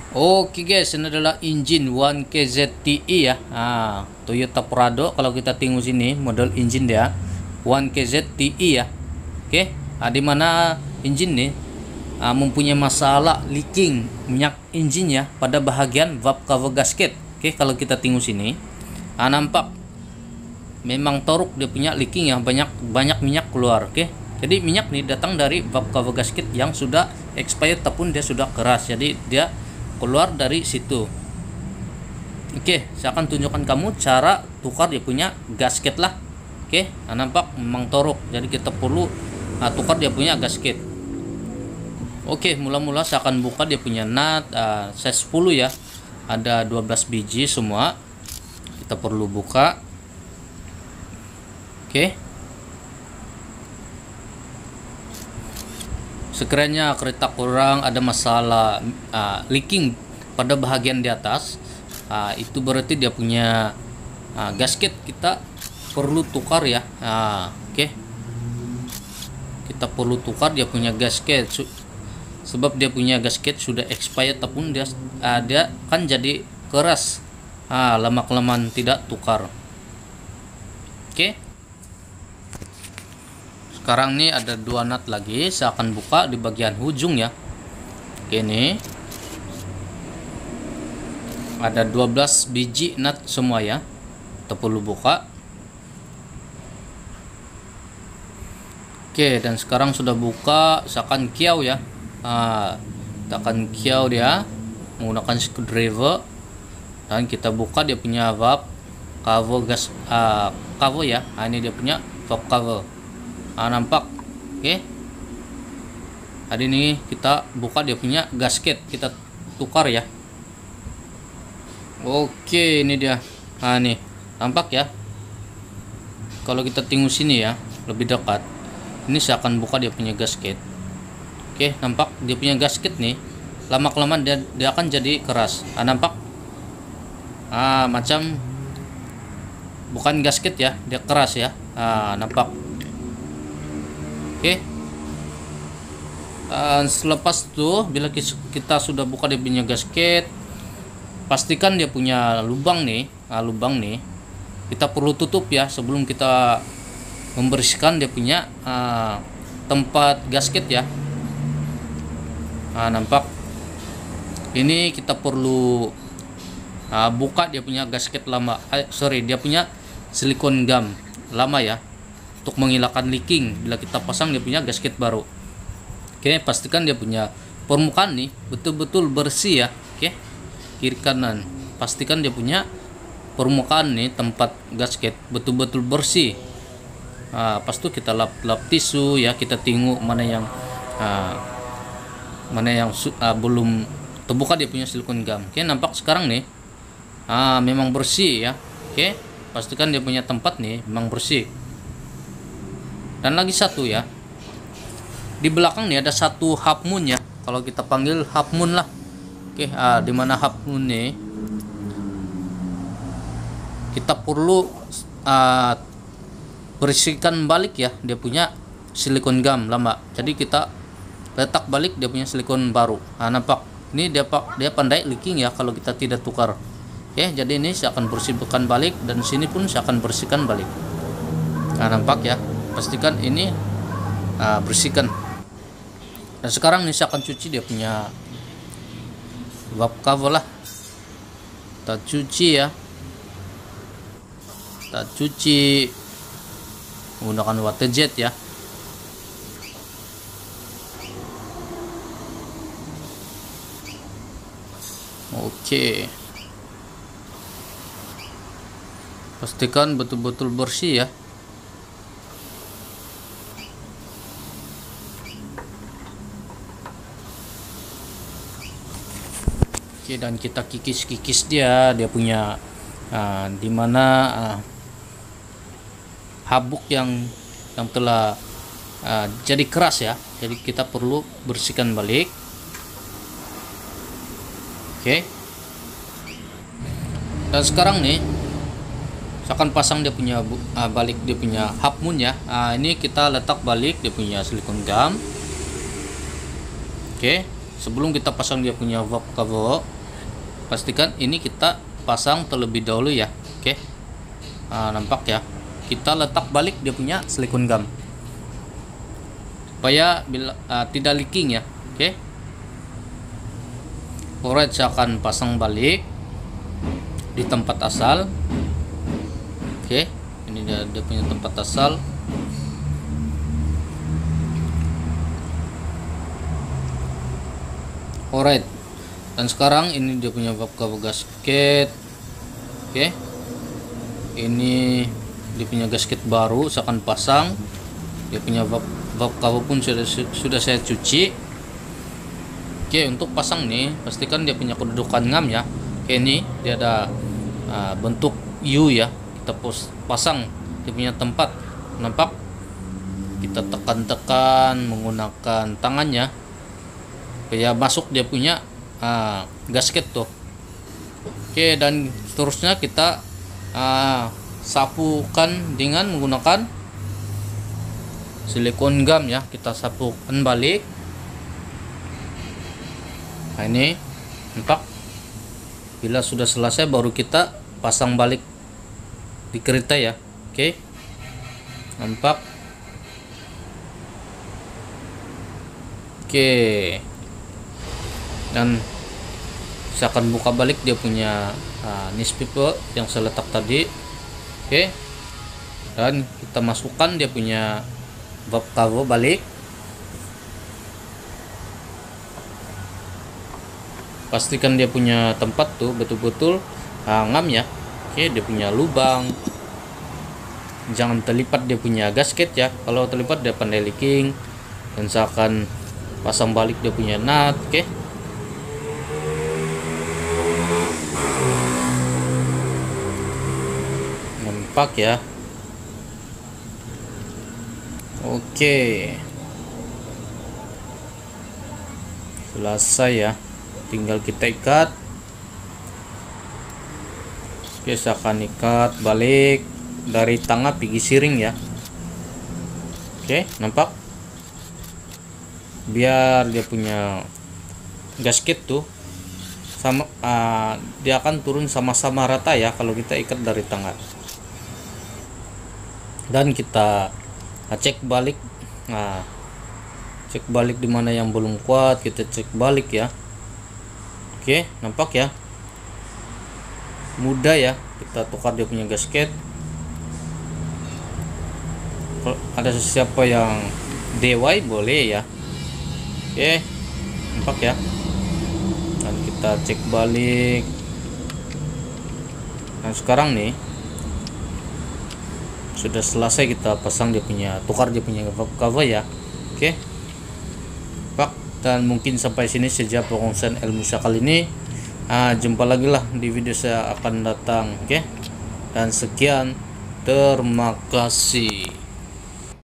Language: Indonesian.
Oke guys, ini adalah engine 1KZ-TE ya. Toyota Prado kalau kita tengok sini model engine dia 1KZ-TE ya. Oke, di mana engine nih mempunyai masalah leaking minyak engine ya pada bahagian valve cover gasket. Oke, kalau kita tengok sini, nampak memang toruk dia punya leaking ya, banyak minyak keluar. Oke, jadi minyak nih datang dari valve cover gasket yang sudah expired ataupun dia sudah keras, jadi dia keluar dari situ. Oke, saya akan tunjukkan kamu cara tukar dia punya gasket lah. Oke, nampak memang torok, jadi kita perlu tukar dia punya gasket. Oke, mula-mula saya akan buka dia punya nut size 10 ya, ada 12 biji semua, kita perlu buka. Oke, sekiranya kereta kurang ada masalah leaking pada bahagian di atas, itu berarti dia punya gasket kita perlu tukar ya. Oke, kita perlu tukar dia punya gasket sebab dia punya gasket sudah expired ataupun dia kan jadi keras, lama kelamaan tidak tukar. Oke, sekarang nih ada dua nut lagi, saya akan buka di bagian ujung ya. Oke, ini ada 12 biji nut semua ya, kita perlu buka. Oke, dan sekarang sudah buka, saya akan kiau ya. Kita akan kiau dia menggunakan screwdriver, dan kita buka dia punya valve cover gas cover ya. Ini dia punya valve cover. Nampak. Oke, hari ini kita buka dia punya gasket, kita tukar ya. Oke, ini dia. Nih nampak ya, kalau kita tengok sini ya lebih dekat, ini saya akan buka dia punya gasket. Oke, nampak dia punya gasket nih lama kelamaan dia akan jadi keras. Nampak macam bukan gasket ya, dia keras ya. Nampak. Oke, selepas itu bila kita sudah buka dia punya gasket, pastikan dia punya lubang nih, kita perlu tutup ya sebelum kita membersihkan dia punya tempat gasket ya. Nampak, ini kita perlu buka dia punya gasket lama, dia punya silikon gum lama ya, untuk menghilangkan leaking bila kita pasang dia punya gasket baru. Oke, pastikan dia punya permukaan nih betul-betul bersih ya. Oke, kiri kanan pastikan dia punya permukaan nih tempat gasket betul-betul bersih. Pas itu kita lap tisu ya, kita tengok mana yang belum terbuka dia punya silikon gum. Oke, nampak sekarang nih memang bersih ya. Oke, pastikan dia punya tempat nih memang bersih. Dan lagi satu ya, di belakang nih ada satu half moon ya, kalau kita panggil half moon lah. Oke, di mana half moon nih kita perlu bersihkan balik ya dia punya silikon gum lama, jadi kita letak balik dia punya silikon baru. Nampak, ini dia pandai leaking ya kalau kita tidak tukar. Oke, jadi ini saya akan bersihkan balik, dan sini pun saya akan bersihkan balik. Nampak ya, pastikan ini bersihkan. Dan sekarang nih saya akan cuci dia punya valve cover lah. Kita cuci ya, kita cuci menggunakan water jet ya. Oke, pastikan betul-betul bersih ya. Oke, dan kita kikis dia punya dimana habuk yang telah jadi keras ya, jadi kita perlu bersihkan balik. Oke, dan sekarang nih saya akan pasang dia punya balik dia punya half moon ya. Ini kita letak balik dia punya silikon gum. Oke, sebelum kita pasang dia punya valve cover, pastikan ini kita pasang terlebih dahulu ya. Oke. Nampak ya, kita letak balik dia punya silikon gum supaya tidak leaking ya. Oke. Alright, saya akan pasang balik di tempat asal. Oke, ini dia punya tempat asal. Alright, dan sekarang ini dia punya valve cover gasket. Oke, ini dia punya gasket baru, saya akan pasang. Dia punya valve cover pun sudah saya cuci. Oke, untuk pasang nih pastikan dia punya kedudukan ngam ya. Oke, ini dia ada bentuk U ya. Kita pasang dia punya tempat. Nampak? Kita tekan-tekan menggunakan tangannya supaya masuk dia punya gasket tuh. Oke, dan seterusnya kita sapukan dengan menggunakan silikon gum ya. Kita sapukan balik. Nah, ini nampak. Bila sudah selesai baru kita pasang balik di kereta ya. Oke, nampak. Oke, dan saya akan buka balik dia punya newspaper yang saya letak tadi. Oke, dan kita masukkan dia punya valve cover balik. Pastikan dia punya tempat tuh betul-betul ngam ya. Oke, dia punya lubang. Jangan terlipat dia punya gasket ya. Kalau terlipat dia pandai leaking. Dan saya akan pasang balik dia punya nut. Oke. Nampak ya. Oke. Selesai ya. Tinggal kita ikat. Oke, saya akan ikat balik dari tengah pergi siring ya. Oke, nampak? Biar dia punya gasket tuh sama dia akan turun sama-sama rata ya kalau kita ikat dari tengah. Dan kita cek balik. Cek balik di mana yang belum kuat, kita cek balik ya. Oke, nampak ya, mudah ya. Kita tukar dia punya gasket. Kalau ada siapa yang DIY boleh ya. Oke, nampak ya. Dan kita cek balik. Nah, sekarang nih sudah selesai, kita pasang dia punya, tukar dia punya cover ya. Oke, pak. Dan mungkin sampai sini saja pengungsian ilmu saya kali ini. Jumpa lagi lah di video saya akan datang. Oke, dan sekian, terima kasih.